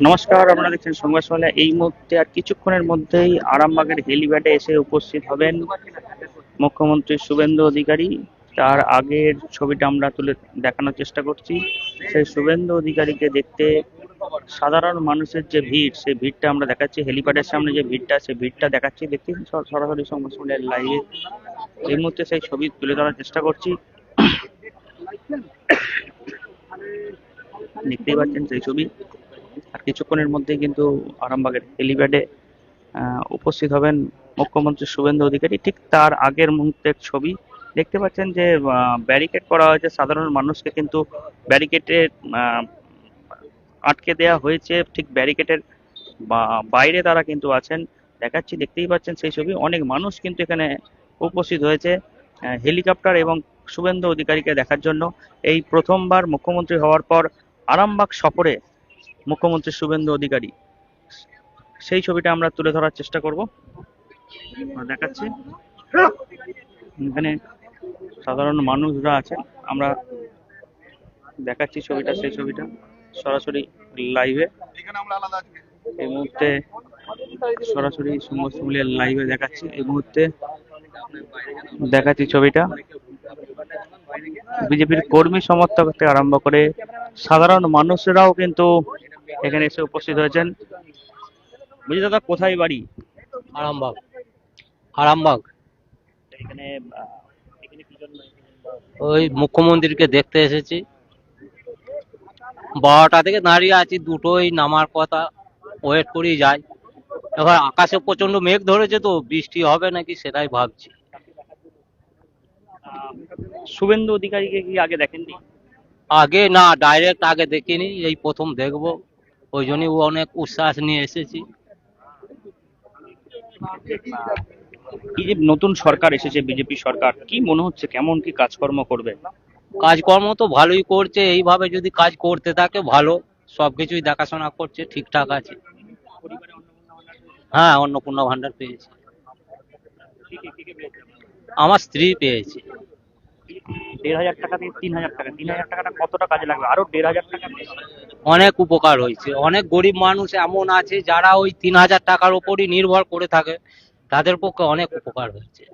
নমস্কার, আপনারা দেখছেন সংবাদ সমালে। এই মুহূর্তে আর কিছুক্ষণের মধ্যেই আরামবাগের হেলিপ্যাডে এসে উপস্থিত হবেন মুখ্যমন্ত্রী শুভেন্দু অধিকারী। তার আগের ছবিটা আমরা তুলে দেখানোর চেষ্টা করছি। সেই শুভেন্দু অধিকারীকে দেখতে সাধারণ মানুষের যে ভিড়, সেই ভিড়টা আমরা দেখাচ্ছি। হেলিপ্যাডের সামনে যে ভিড়টা, সেই ভিড়টা দেখাচ্ছি। দেখছি সরাসরি সংবাদ সমালের লাইভে এই মুহূর্তে সেই ছবি তুলে ধরার চেষ্টা করছি। দেখতেই পাচ্ছেন সেই ছবি। আর কিছুক্ষণের মধ্যেই কিন্তু আরামবাগের হেলিপ্যাডে উপস্থিত হবেন মুখ্যমন্ত্রী শুভেন্দু অধিকারী। ঠিক তার আগের মুহূর্তের ছবি দেখতে পাচ্ছেন যে ব্যারিকেড করা হয়েছে। সাধারণ মানুষকে কিন্তু ব্যারিকেডে আটকে দেওয়া হয়েছে। ঠিক ব্যারিকেডের বাইরে তারা কিন্তু আছেন, দেখাচ্ছি। দেখতেই পাচ্ছেন সেই ছবি। অনেক মানুষ কিন্তু এখানে উপস্থিত হয়েছে হেলিকপ্টার এবং শুভেন্দু অধিকারীকে দেখার জন্য। এই প্রথমবার মুখ্যমন্ত্রী হওয়ার পর আরামবাগ সফরে মুখ্যমন্ত্রী শুভেন্দু অধিকারী, সেই ছবিটা আমরা তুলে ধরার চেষ্টা করব। দেখাচ্ছি এখানে সাধারণ মানুষরা আছেন, আমরা দেখাচ্ছি ছবিটা, সেই ছবিটা সরাসরি লাইভে এই মুহূর্তে সরাসরি সংবাদ সম্মেলনের লাইভে দেখাচ্ছি। এই মুহূর্তে দেখাচ্ছি ছবিটা। বিজেপির কর্মী সমর্থক থেকে আরম্ভ করে সাধারণ মানুষরাও কিন্তু এখানে এসে উপস্থিত হয়েছেন। বুঝি দাদা, কোথায় বাড়ি? আরামবাগ। আরামবাগ এখানে এখানে কি জন্য? ওই মুখ্যমন্ত্রীকে দেখতে এসেছি। 12টা থেকে দাঁড়িয়ে আছি, দুটোই নামার কথা, ওয়েট করেই যাই। এবার আকাশে প্রচন্ড মেঘ ধরেছে, তো বৃষ্টি হবে নাকি সেটাই ভাবছি। শুভেন্দু অধিকারীকে কি আগে দেখেননি? আগে না, ডাইরেক্ট আগে দেখিনি, এই প্রথম দেখবো। ওই জন্যই অনেক উচ্ছ্বাস নিয়ে এসেছি। এই যে নতুন সরকার এসেছে, বিজেপি সরকার, কি মনে হচ্ছে কেমন কি কাজকর্ম করবে? কাজকর্ম তো ভালোই করছে, এইভাবে যদি কাজ করতে থাকে ভালো। সবকিছুই দেখাশোনা করছে, ঠিকঠাক আছে। হ্যাঁ, অন্নপূর্ণা ভান্ডার পেয়েছি। আমার স্ত্রী পেয়েছে। 1,500 টাকা থেকে 3,000 টাকা, 3,000 টাকাটা কতটা কাজে লাগবে? আরো 1,500 টাকা। অনেক উপকার হয়েছে। অনেক গরিব মানুষ এমন আছে যারা ওই 3,000 টাকার উপরই নির্ভর করে থাকে, তাদের পক্ষে অনেক উপকার হয়েছে।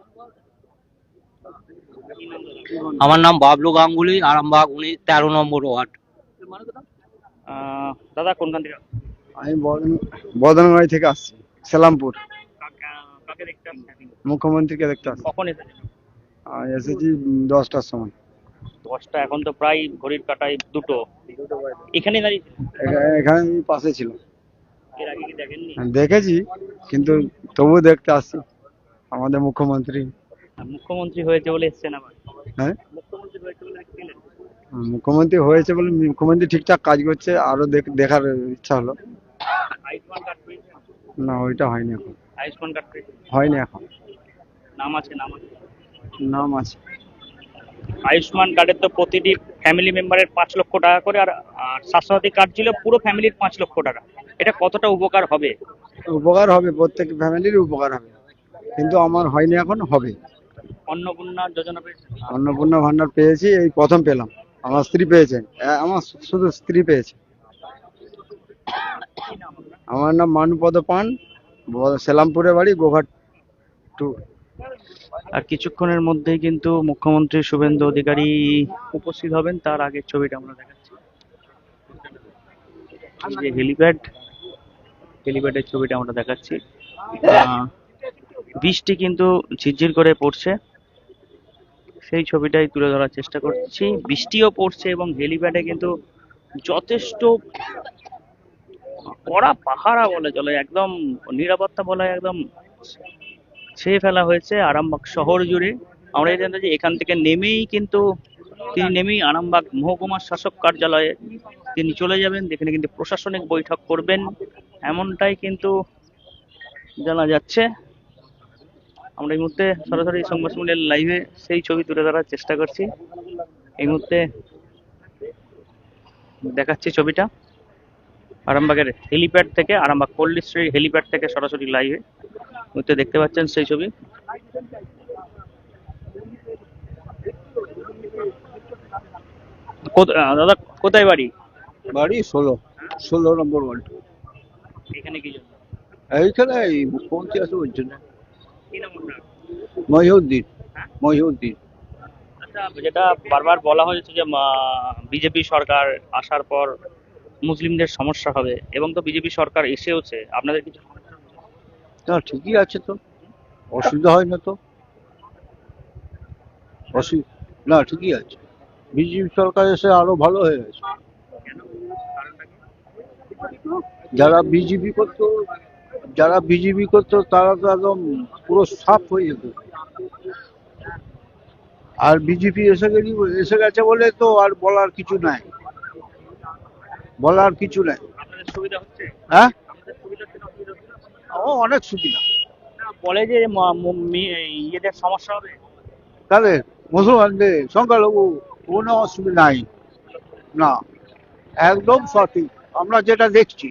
আমার নাম বাবলু গাঙ্গুলি, আরামবাগ 13 নম্বর ওয়ার্ড। দাদা কোনখান থেকে? আমি বদনগাড়ি থেকে আসছি, সেলামপুর। কাকে দেখতে আসছেন? মুখ্যমন্ত্রীকে দেখতে আসছি। কখন এসেছেন? এসেছি 10টার সময়। 10টা, এখন তো প্রায় ঘড়ির কাঁটায় 2টো। এখানে দাঁড়িয়ে এখানে আমি পাশে ছিল। এর আগে কি দেখেননি? দেখেছি, কিন্তু তবুও দেখতে আসছি আমাদের মুখ্যমন্ত্রী। মুখ্যমন্ত্রী হয়েছে বলে এসছেন আবার? হ্যাঁ, মুখ্যমন্ত্রী হয়েছে বলে দেখছিলেন? মুখ্যমন্ত্রী হয়েছে বলে মুখ্যমন্ত্রী ঠিকঠাক কাজ করছে, আরো দেখার ইচ্ছা হলো। আয়ুষ্মান কার্ড পেয়েছেন? না, ওইটা হয়নি এখন। আয়ুষ্মান কার্ড পেয়েছেন? হয়নি এখন। নাম আছে, নাম আছে। নাম আছে। আয়ুষ্মান কার্ডের তো প্রতিটি ফ্যামিলি মেম্বারের 5 লক্ষ টাকা করে, আর স্বাস্থ্যসাথী কার্ড ছিল পুরো ফ্যামিলির 5 লক্ষ টাকা। এটা কতটা উপকার হবে? উপকার হবে, প্রত্যেক ফ্যামিলির উপকার হবে, কিন্তু আমার হয়নি, এখন হবে। অন্নপূর্ণা যোজনা পেয়েছেন? অন্নপূর্ণা ভান্ডার পেয়েছি, এই প্রথম পেলাম। আমার স্ত্রী পেয়েছেন, আমার শুধু স্ত্রী পেয়েছে। আমার নাম মানুপদ পান, সেলামপুরে বাড়ি, গোঘাট 2। আর কিছুক্ষণের মধ্যেই কিন্তু মুখ্যমন্ত্রী শুভেন্দু অধিকারী উপস্থিত হবেন। তার আগের ছবিটা আমরা দেখাচ্ছি। এই যে হেলিপ্যাডের ছবিটা আমরা দেখাচ্ছি। বৃষ্টি কিন্তু ঝিরঝির করে পড়ছে, সেই ছবিটাই তুলে ধরার চেষ্টা করছি। বৃষ্টিও পড়ছে এবং হেলিপ্যাডে কিন্তু যথেষ্ট কড়া পাহারা বলে চলে, একদম নিরাপত্তা বলা একদম ছেয়ে ফেলা হয়েছে আরামবাগ শহর জুড়ে। আমরা এই জানতে যে এখান থেকে তিনি নেমেই আরামবাগ মহকুমার শাসক কার্যালয়ে তিনি চলে যাবেন, যেখানে কিন্তু প্রশাসনিক বৈঠক করবেন, এমনটাই কিন্তু জানা যাচ্ছে। আমরা এই মুহূর্তে সরাসরি সংবাদ সম্মেলনের লাইভে সেই ছবি তুলে ধরার চেষ্টা করছি। এই মুহূর্তে দেখাচ্ছি ছবিটা আরামবাগের হেলিপ্যাড থেকে, আরামবাগ পল্লীশ্রী হেলিপ্যাড থেকে সরাসরি লাইভে মুহূর্তে দেখতে পাচ্ছেন সেই ছবি। দাদা কোথায় বাড়ি? বাড়ি 16। 16 নম্বর ওয়ার্ড। এখানে কি জন্য? এইখানে এই মুখ্যমন্ত্রী আছে ওই জন্য। কি নাম আপনার? মহিউদ্দিন। হ্যাঁ? মহিউদ্দিন। আচ্ছা, যেটা বারবার বলা হয়েছে যে বিজেপি সরকার আসার পর মুসলিমদের সমস্যা হবে, এবং তো বিজেপি সরকার এসেওছে, আপনাদের কিছু সমস্যা হচ্ছে? না, ঠিকই আছে তো, অসুবিধা হয় না তো। না, ঠিকই আছে। বিজেপি সরকার এসে আরো ভালো হয়ে গেছে। কেন? কারণটা কি? যারা বিজেপি করতো তারা তো একদম পুরো সাফ হয়ে যেত। আর বিজেপি এসে গেছে বলে তো আর বলার কিছু নাই। আপনাদের সুবিধা হচ্ছে? হ্যাঁ, আপনাদের সুবিধা হচ্ছে না অসুবিধা হচ্ছে না? ও অনেক সুবিধা। না, বলে যে ইয়েদের সমস্যা হবে। তাদের মুসলমানদের সংখ্যালঘু কোনো অসুবিধা নাই। না, একদম সঠিক। আমরা যেটা দেখছি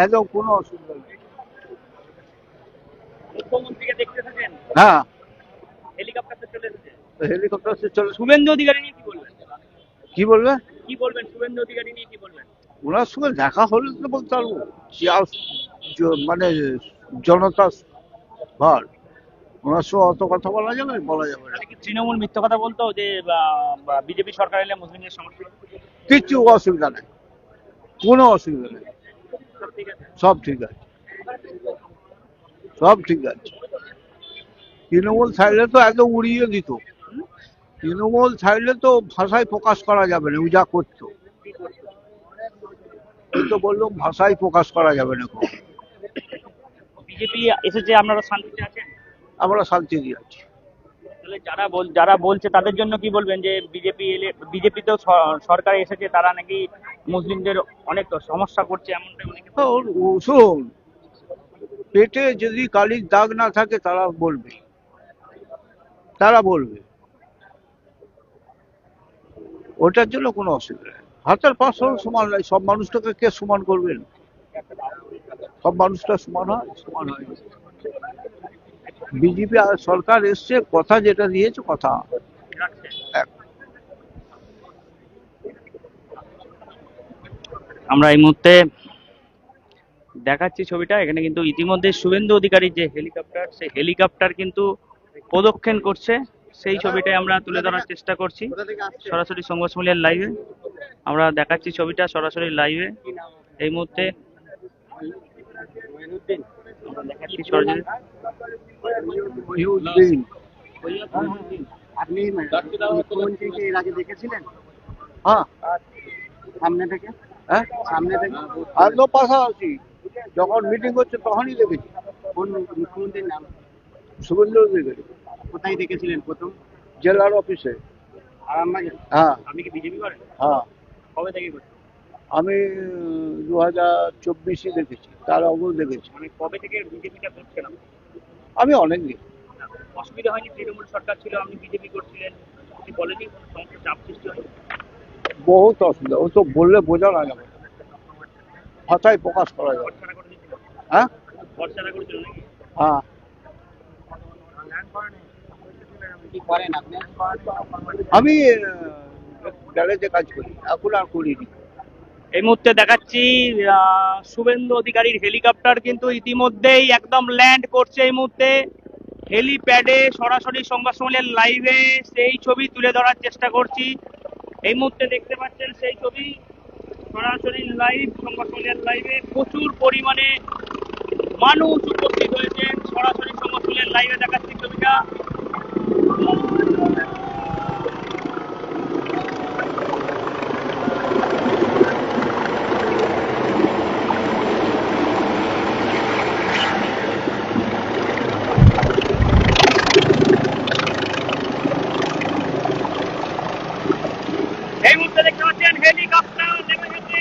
একদম কোনো অসুবিধা নেই। মুখ্যমন্ত্রীকে দেখতে থাকেন, হ্যাঁ, হেলিকপ্টারে চলে এসেছে। হেলিকপ্টার সে চলে। শুভেন্দু অধিকারী নিয়ে কি বলবেন? কি বলবে? কি বলবেন শুভেন্দু অধিকারী নিয়ে কি বলবেন? ওনার সঙ্গে দেখা হলে তো বলতে পারবো যে মানে জনতা ভার, ওনার সঙ্গে অত কথা বলা যাবে না। তাহলে কি তৃণমূল মিথ্যা কথা বলতো যে বিজেপি সরকার এলে মুসলিমদের সমস্যা হবে? কিচ্ছু অসুবিধা নেই, কোনো অসুবিধা নেই। সব ঠিক আছে? সব ঠিক আছে, সব ঠিক আছে। তৃণমূল ছাড়লে তো একদম উড়িয়ে দিত। তৃণমূল ছাড়লে তো ভাষায় প্রকাশ করা যাবে না, ও যা করতো। ওই তো বললাম, ভাষায় প্রকাশ করা যাবে না। বিজেপি এসেছে, আপনারা শান্তিতে আছেন? আমরা শান্তি দিয়ে আছি। তাহলে যারা বলছে তাদের জন্য কি বলবেন যে বিজেপি তো সরকারে এসেছে, তারা নাকি মুসলিমদের অনেক সমস্যা করছে, এমনটাই অনেকে বলছে। শুনুন, পেটে যদি কালির দাগ না থাকে তারা বলবে ওটার জন্য কোনো অসুবিধা নেই। হাতের পাঁচ সমান নয়, সব মানুষটাকে কে সমান করবেন? সব মানুষটা সমান হয়? সমান হয় না। বিজেপি সরকার এসছে, কথা যেটা দিয়েছে কথা রাখছে। এক। আমরা এই মুহূর্তে দেখাচ্ছি ছবিটা, এখানে কিন্তু ইতিমধ্যে শুভেন্দু অধিকারীর যে হেলিকপ্টার, সেই হেলিকপ্টার কিন্তু প্রদক্ষিণ করছে, সেই ছবিটাই আমরা তুলে ধরার চেষ্টা করছি সরাসরি সংবাদ সম্মেলনের লাইভে। আমরা দেখাচ্ছি ছবিটা সরাসরি লাইভে এই মুহূর্তে। আমরা দেখাচ্ছি সরাসরি। মহিউদ্দিন। আপনি মুখ্যমন্ত্রীকে এর আগে দেখেছিলেন হ্যাঁ, সামনে থেকে? হ্যাঁ, সামনে থেকে একদম পাশাপাশি। যখন মিটিং হচ্ছে তখনই দেখেছি। কোন মুখ্যমন্ত্রীর নাম? শুভেন্দু অধিকারী। কোথায় দেখেছিলেন প্রথম? জেলার অফিসে। আরামবাগে? হ্যাঁ, আপনি কি বিজেপি করেন? হ্যাঁ। কবে থেকে করছেন? আমি 2024 দেখেছি, তার আগেও দেখেছি। মানে কবে থেকে বিজেপিটা করছেন আপনি? আমি অনেক দিন। অসুবিধা হয়নি? তৃণমূল সরকার ছিল, আপনি বিজেপি করছিলেন, আপনি বলেনি কোনো সমস্যা, চাপ সৃষ্টি হয়নি? বহুত অসুবিধা, ও তো বললে বোঝানো যাবে না, ভাষায় প্রকাশ করা যাবে। ভরসা করে দিয়েছিল? হ্যাঁ, ভরসা করেছিল নাকি? হ্যাঁ। কি করেন আপনি? আমি গ্যারেজে কাজ করি, এখন আর করিনি। এই মুহূর্তে দেখাচ্ছি শুভেন্দু অধিকারীর হেলিকপ্টার কিন্তু ইতিমধ্যেই একদম ল্যান্ড করছে। এই মুহূর্তে হেলিপ্যাডে সরাসরি সংবাদ সম্মেলনের লাইভে সেই ছবি তুলে ধরার চেষ্টা করছি। এই মুহূর্তে দেখতে পাচ্ছেন সেই ছবি সরাসরি লাইভ সংবাদ সম্মেলনের লাইভে। প্রচুর পরিমাণে মানুষ উপস্থিত হয়েছেন, সরাসরি সংবাদ সম্মেলনের লাইভে দেখাচ্ছি ছবিটা। এই মুহূর্তে দেখতে পাচ্ছেন হেলিকপ্টার নেমে গেছে।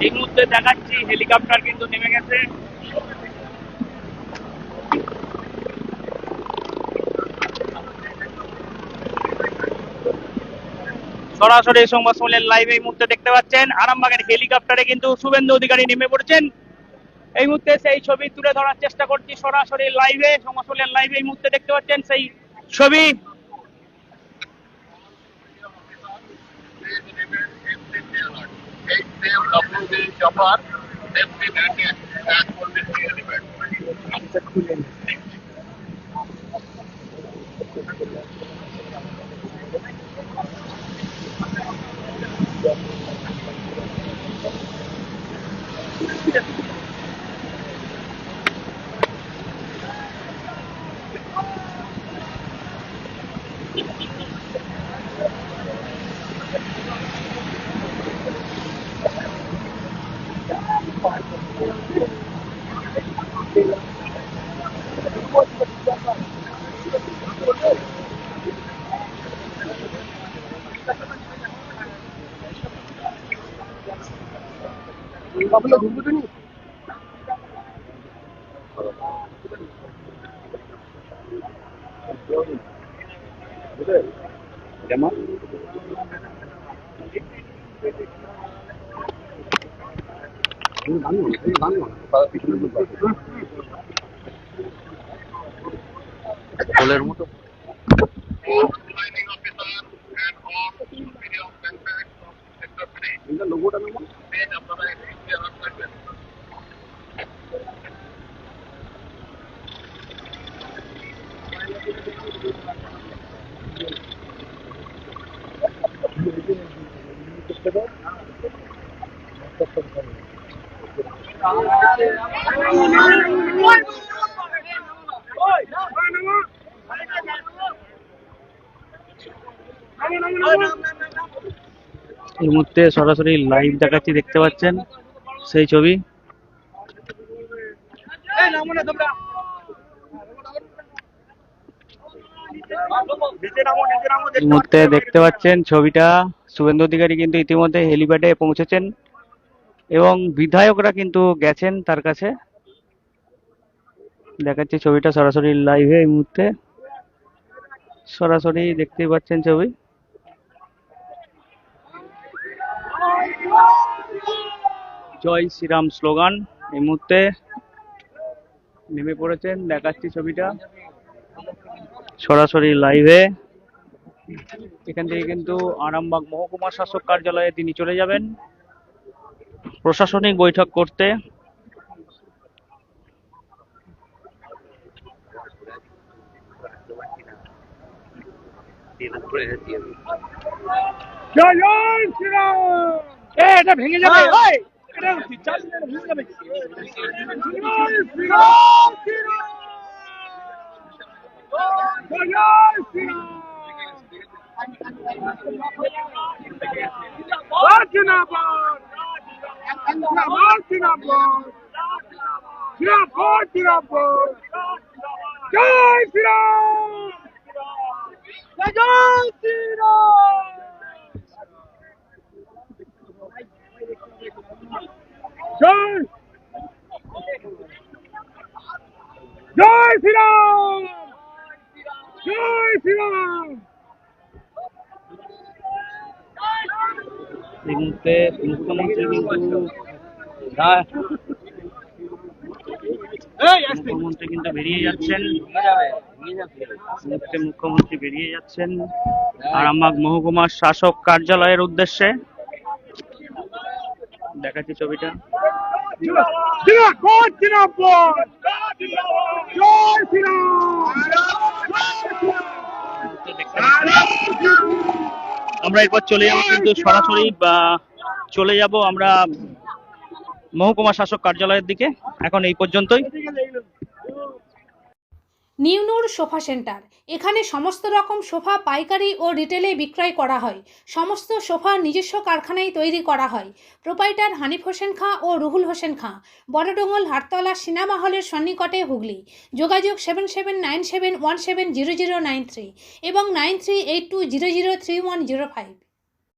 এই মুহূর্তে দেখাচ্ছি হেলিকপ্টার কিন্তু নেমে গেছে। সরাসরি সংবাদ সম্মেলন লাইভ এই মুহূর্তে দেখতে পাচ্ছেন। আরামবাগের হেলিকপ্টারে কিন্তু শুভেন্দু অধিকারী নেমে পড়েছেন। এই মুহূর্তে সেই ছবি তুলে ধরার চেষ্টা করছি সরাসরি লাইভে, সংবাদ সম্মেলন লাইভে এই মুহূর্তে দেখতে পাচ্ছেন সেই ছবি। এই মুহূর্তে সরাসরি লাইভ দেখাচ্ছি, দেখতে পাচ্ছেন সেই ছবি। এই মুহূর্তে দেখতে পাচ্ছেন ছবিটা, শুভেন্দু অধিকারী কিন্তু ইতিমধ্যে হেলিপ্যাডে পৌঁছেছেন এবং বিধায়করা কিন্তু গেছেন তার কাছে। দেখাচ্ছি ছবিটা সরাসরি লাইভে এই মুহূর্তে, সরাসরি দেখতেই পাচ্ছেন ছবি। জয় শ্রীরাম স্লোগান এই মুহূর্তে নেমে পড়েছেন। দেখাচ্ছি ছবিটা সরাসরি লাইভে। এখান থেকে কিন্তু আরামবাগ মহকুমা শাসক কার্যালয়ে তিনি চলে যাবেন প্রশাসনিক বৈঠক করতে। এটা ভেঙে যাবে, এই মুহূর্তে মুখ্যমন্ত্রী কিন্তু বেরিয়ে যাচ্ছেন। মুখ্যমন্ত্রী বেরিয়ে যাচ্ছেন আরামবাগ মহকুমার শাসক কার্যালয়ের উদ্দেশ্যে। দেখাচ্ছি ছবিটা। আমরা এরপর চলে যাবো কিন্তু সরাসরি চলে যাব আমরা মহকুমা শাসক কার্যালয়ের দিকে। এখন এই পর্যন্তই। নিউনুর সোফা সেন্টার, এখানে সমস্ত রকম সোফা পাইকারি ও রিটেলে বিক্রয় করা হয়। সমস্ত সোফা নিজস্ব কারখানায় তৈরি করা হয়। প্রোপাইটার হানিফ হোসেন খাঁ ও রুহুল হোসেন খাঁ, বড়ডোঙ্গল হাটতলা সিনেমা হলের সন্নিকটে, হুগলি। যোগাযোগ 7797170093 এবং 9382003105।